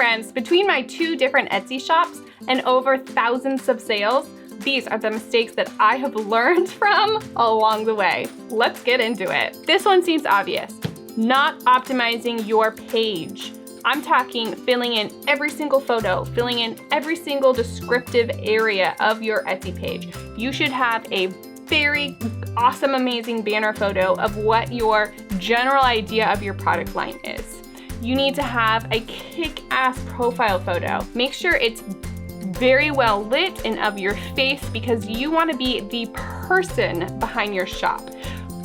friends, between my 2 different Etsy shops and over thousands of sales, these are the mistakes that I have learned from along the way. Let's get into it. This one seems obvious. Not optimizing your page. I'm talking filling in every single photo, filling in every single descriptive area of your Etsy page. You should have a very awesome, amazing banner photo of what your general idea of your product line is. You need to have a kick-ass profile photo. Make sure it's very well lit and of your face because you want to be the person behind your shop.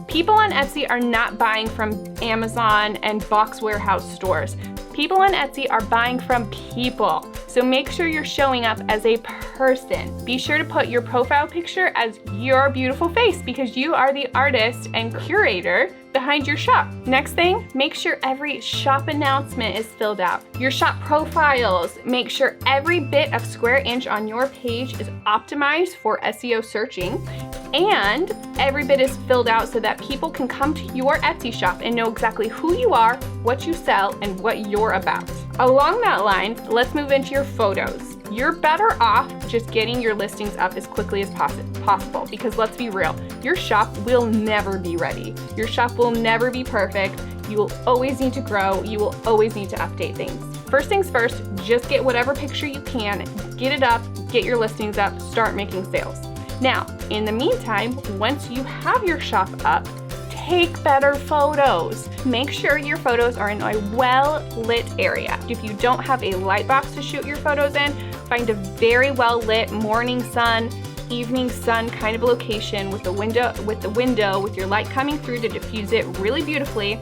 People on Etsy are not buying from Amazon and box warehouse stores. People on Etsy are buying from people. So make sure you're showing up as a person. Be sure to put your profile picture as your beautiful face because you are the artist and curator behind your shop. Next thing, make sure every shop announcement is filled out. Your shop profiles, make sure every bit of square inch on your page is optimized for SEO searching, and every bit is filled out so that people can come to your Etsy shop and know exactly who you are, what you sell, and what you're about. Along that line, let's move into your photos. You're better off just getting your listings up as quickly as possible because let's be real, your shop will never be ready. Your shop will never be perfect. You will always need to grow. You will always need to update things. First things first, just get whatever picture you can, get it up, get your listings up, start making sales. Now, in the meantime, once you have your shop up, take better photos. Make sure your photos are in a well-lit area. If you don't have a light box to shoot your photos in, find a very well-lit morning sun, evening sun kind of location with the window with your light coming through to diffuse it really beautifully,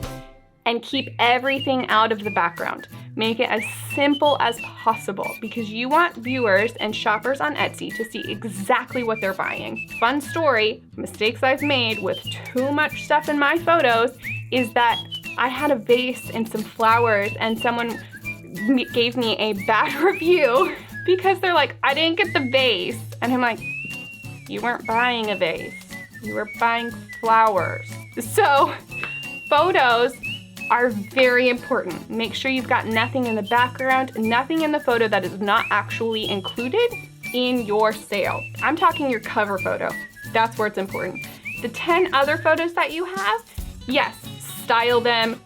and keep everything out of the background. Make it as simple as possible because you want viewers and shoppers on Etsy to see exactly what they're buying. Fun story, mistakes I've made with too much stuff in my photos is that I had a vase and some flowers and someone gave me a bad review because they're like, I didn't get the vase. And I'm like, you weren't buying a vase, you were buying flowers. So photos are very important. Make sure you've got nothing in the background, nothing in the photo that is not actually included in your sale. I'm talking your cover photo. That's where it's important. The 10 other photos that you have, yes, style them,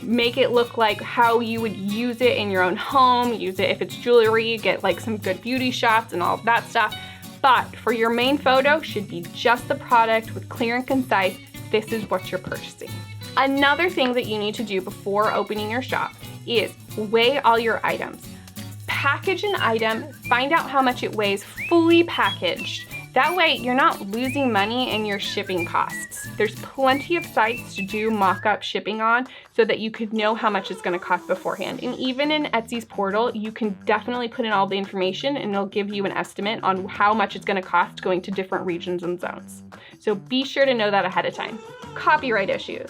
make it look like how you would use it in your own home, use it if it's jewelry, get like some good beauty shots and all of that stuff. But for your main photo, should be just the product with clear and concise, this is what you're purchasing. Another thing that you need to do before opening your shop is weigh all your items. Package an item, find out how much it weighs fully packaged. That way you're not losing money in your shipping costs. There's plenty of sites to do mock-up shipping on so that you could know how much it's gonna cost beforehand. And even in Etsy's portal, you can definitely put in all the information and it'll give you an estimate on how much it's gonna cost going to different regions and zones. So be sure to know that ahead of time. Copyright issues.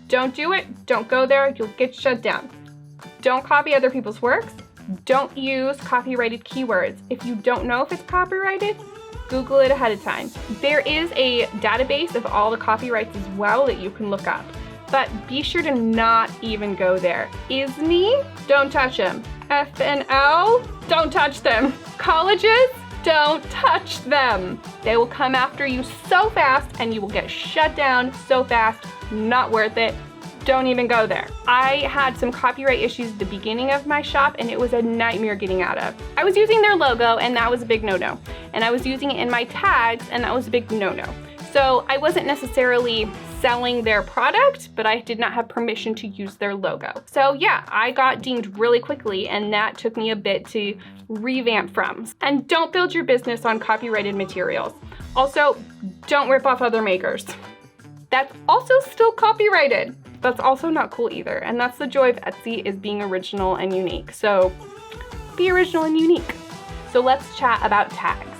Don't do it, don't go there, you'll get shut down. Don't copy other people's works. Don't use copyrighted keywords. If you don't know if it's copyrighted, Google it ahead of time. There is a database of all the copyrights as well that you can look up, but be sure to not even go there. ISNI, don't touch them. FNL, don't touch them. Colleges, don't touch them. They will come after you so fast and you will get shut down so fast. Not worth it. Don't even go there. I had some copyright issues at the beginning of my shop and it was a nightmare getting out of. I was using their logo and that was a big no-no. And I was using it in my tags and that was a big no-no. So I wasn't necessarily selling their product, but I did not have permission to use their logo. So yeah, I got dinged really quickly and that took me a bit to revamp from. And don't build your business on copyrighted materials. Also, don't rip off other makers. That's also still copyrighted. That's also not cool either. And that's the joy of Etsy, is being original and unique. So be original and unique. So let's chat about tags.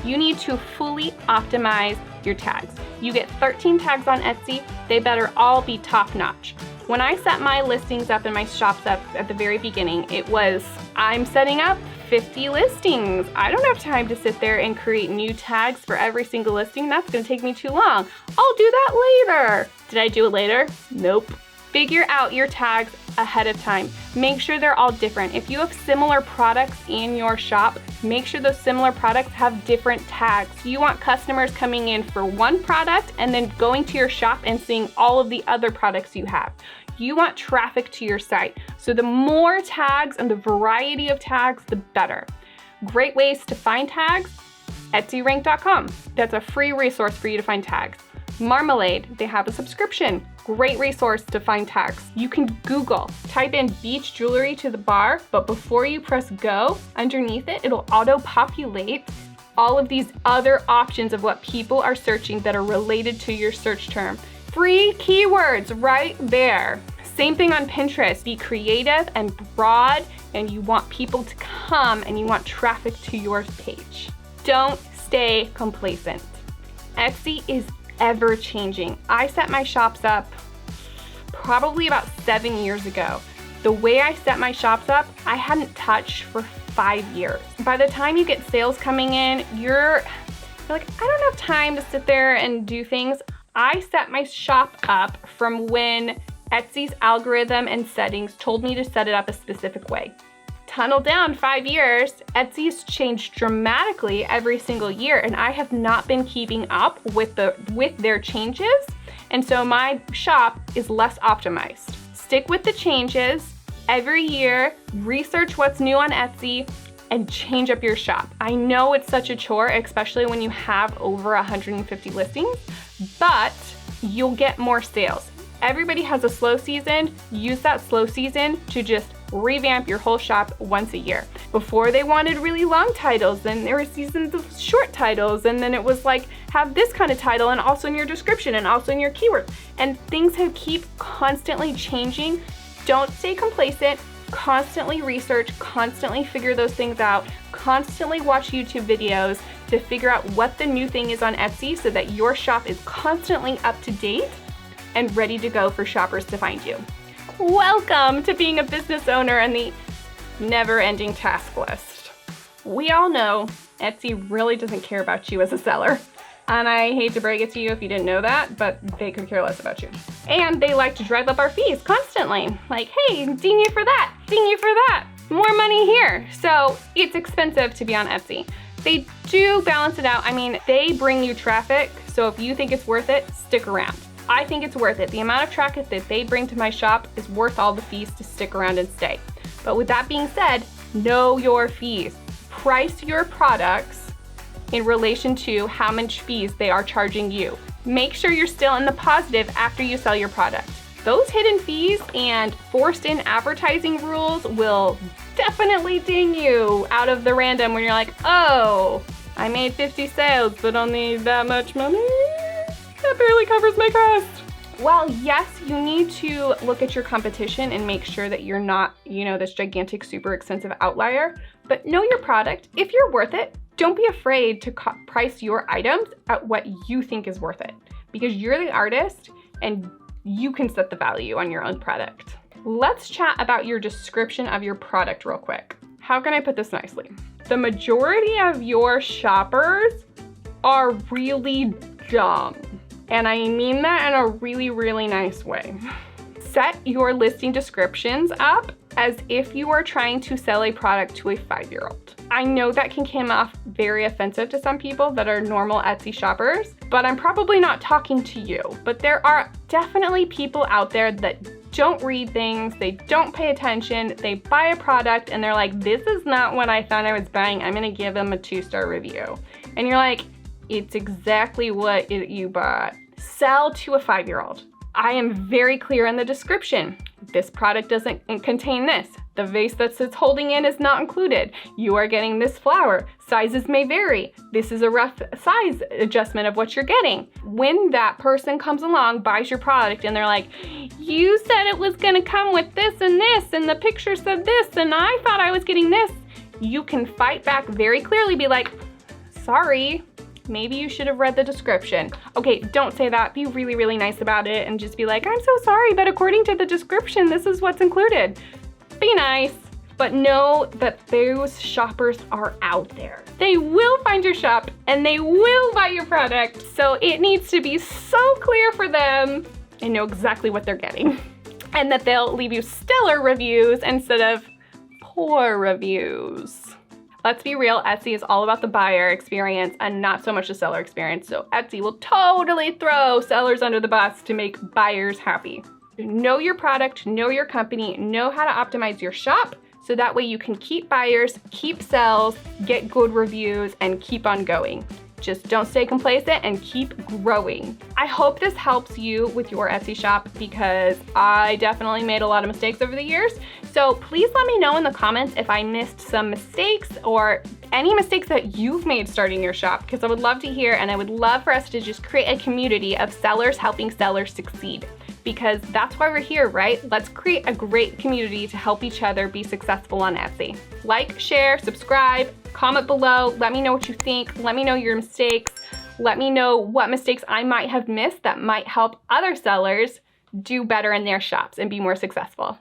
You need to fully optimize your tags. You get 13 tags on Etsy. They better all be top notch. When I set my listings up and my shops up at the very beginning, it was, I'm setting up 50 listings. I don't have time to sit there and create new tags for every single listing. That's gonna take me too long. I'll do that later. Did I do it later? Nope. Figure out your tags ahead of time. Make sure they're all different. If you have similar products in your shop, make sure those similar products have different tags. You want customers coming in for one product and then going to your shop and seeing all of the other products you have. You want traffic to your site. So the more tags and the variety of tags, the better. Great ways to find tags, etsyrank.com. That's a free resource for you to find tags. Marmalade, they have a subscription. Great resource to find tags. You can Google, type in beach jewelry to the bar, but before you press go, underneath it, it'll auto-populate all of these other options of what people are searching that are related to your search term. Free keywords right there. Same thing on Pinterest. Be creative and broad, and you want people to come and you want traffic to your page. Don't stay complacent. Etsy is ever changing. I set my shops up probably about 7 years ago. The way I set my shops up, I hadn't touched for 5 years. By the time you get sales coming in, you're like, I don't have time to sit there and do things. I set my shop up from when Etsy's algorithm and settings told me to set it up a specific way. Tunnel down 5 years, Etsy's changed dramatically every single year, and I have not been keeping up with their changes, and so my shop is less optimized. Stick with the changes every year, research what's new on Etsy, and change up your shop. I know it's such a chore, especially when you have over 150 listings, but you'll get more sales. Everybody has a slow season. Use that slow season to just revamp your whole shop once a year. Before they wanted really long titles, then there were seasons of short titles, and then it was like, have this kind of title and also in your description and also in your keywords. And things have keep constantly changing. Don't stay complacent. Constantly research, constantly figure those things out, constantly watch YouTube videos to figure out what the new thing is on Etsy so that your shop is constantly up to date and ready to go for shoppers to find you. Welcome to being a business owner and the never-ending task list. We all know Etsy really doesn't care about you as a seller. And I hate to break it to you if you didn't know that, but they could care less about you. And they like to drive up our fees constantly. Like, hey, ding you for that, ding you for that, more money here. So it's expensive to be on Etsy. They do balance it out. I mean, they bring you traffic, so if you think it's worth it, stick around. I think it's worth it. The amount of traffic that they bring to my shop is worth all the fees to stick around and stay. But with that being said, know your fees. Price your products in relation to how much fees they are charging you. Make sure you're still in the positive after you sell your product. Those hidden fees and forced in advertising rules will definitely ding you out of the random when you're like, oh, I made 50 sales, but only that much money? That barely covers my cost. While yes, you need to look at your competition and make sure that you're not, this gigantic, super expensive outlier, but know your product. If you're worth it, don't be afraid to price your items at what you think is worth it, because you're the artist and you can set the value on your own product. Let's chat about your description of your product real quick. How can I put this nicely? The majority of your shoppers are really dumb. And I mean that in a really, really nice way. Set your listing descriptions up as if you are trying to sell a product to a 5-year-old. I know that can come off very offensive to some people that are normal Etsy shoppers, but I'm probably not talking to you. But there are definitely people out there that don't read things, they don't pay attention, they buy a product and they're like, this is not what I thought I was buying, I'm gonna give them a 2-star review. And you're like, it's exactly what you bought. Sell to a 5-year-old. I am very clear in the description. This product doesn't contain this. The vase that it's holding in is not included. You are getting this flower. Sizes may vary. This is a rough size adjustment of what you're getting. When that person comes along, buys your product, and they're like, you said it was gonna come with this, and the picture said this, and I thought I was getting this, you can fight back very clearly, be like, sorry, maybe you should have read the description. Okay, don't say that. Be really, really nice about it and just be like, I'm so sorry, but according to the description, this is what's included. Be nice, but know that those shoppers are out there. They will find your shop and they will buy your product. So it needs to be so clear for them and know exactly what they're getting. and that they'll leave you stellar reviews instead of poor reviews. Let's be real, Etsy is all about the buyer experience and not so much the seller experience. So Etsy will totally throw sellers under the bus to make buyers happy. Know your product, know your company, know how to optimize your shop so that way you can keep buyers, keep sales, get good reviews, and keep on going. Just don't stay complacent and keep growing. I hope this helps you with your Etsy shop because I definitely made a lot of mistakes over the years. So please let me know in the comments if I missed some mistakes or any mistakes that you've made starting your shop, because I would love to hear, and I would love for us to just create a community of sellers helping sellers succeed, because that's why we're here, right? Let's create a great community to help each other be successful on Etsy. Like, share, subscribe, comment below, let me know what you think, let me know your mistakes, let me know what mistakes I might have missed that might help other sellers do better in their shops and be more successful.